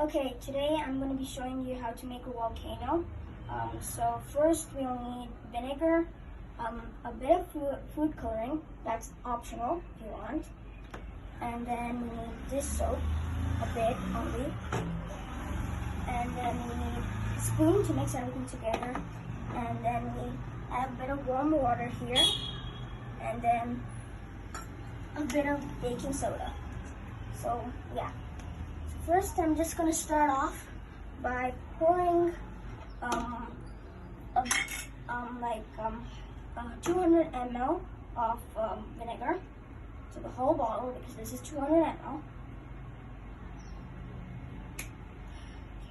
Okay, today I'm going to be showing you how to make a volcano. So first we'll need vinegar, a bit of food coloring, that's optional if you want, and then we need this soap, a bit only, and then we need a spoon to mix everything together, and then we add a bit of warm water here, and then a bit of baking soda. So yeah. First, I'm just going to start off by pouring 200 ml of vinegar to the whole bottle because this is 200 ml.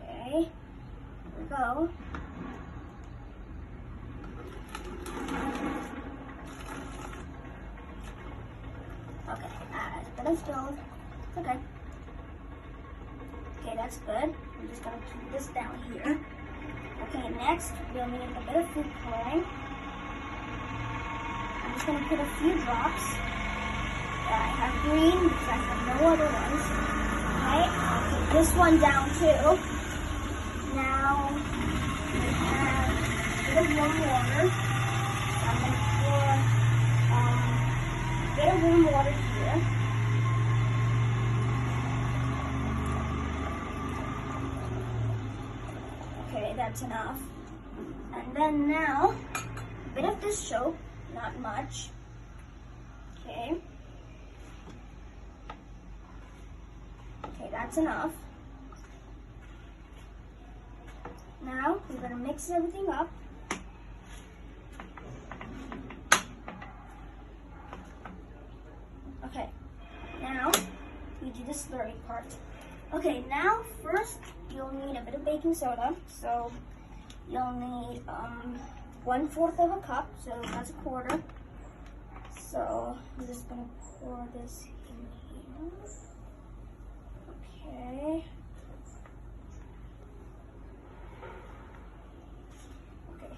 Okay, here we go. Okay, a bit of stove. It's okay. Okay, that's good. I'm just going to keep this down here. Okay, next we'll need a bit of food coloring. I'm just going to put a few drops. I have green because I have no other ones. Okay, I'll put this one down too. Now we have a bit of warm water. So I'm going to pour a bit of warm water here. Okay, that's enough. And then now, a bit of this soap, not much. Okay. Okay, that's enough. Now, we're going to mix everything up. Okay, now we do the slurry part. Okay, now first you'll need a bit of baking soda. So you'll need 1/4 of a cup, so that's a quarter. So I'm just gonna pour this in here. Okay.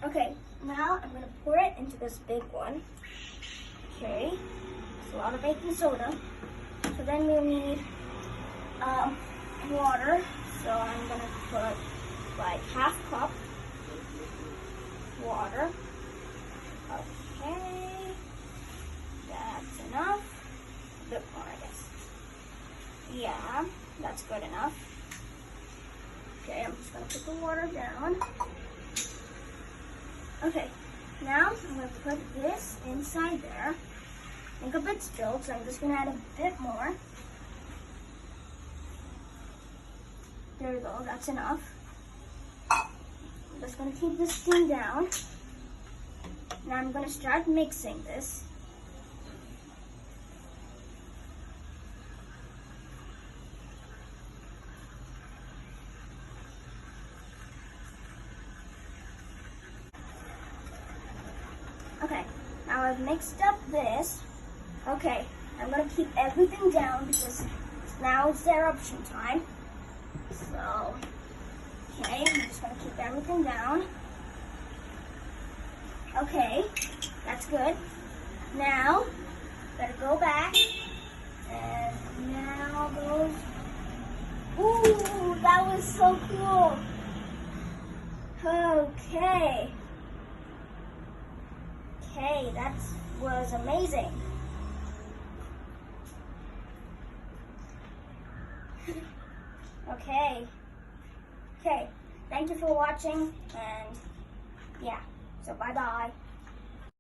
Okay, now I'm gonna pour it into this big one. Okay. A lot of baking soda. So then we'll need water. So I'm gonna put like 1/2 cup water. Okay, that's enough. A bit more, I guess. Yeah, that's good enough. Okay, I'm just gonna put the water down. Okay, now I'm gonna put this inside there. I think a bit spilled, so I'm just going to add a bit more. There we go, that's enough. I'm just going to keep this steam down. Now I'm going to start mixing this. Okay, now I've mixed up this. Okay, I'm going to keep everything down because now it's the eruption time. So, okay, I'm just going to keep everything down. Okay, that's good. Now, gotta go back. And now goes. Ooh, that was so cool. Okay. Okay, that was amazing. Okay, thank you for watching, and yeah, so bye-bye.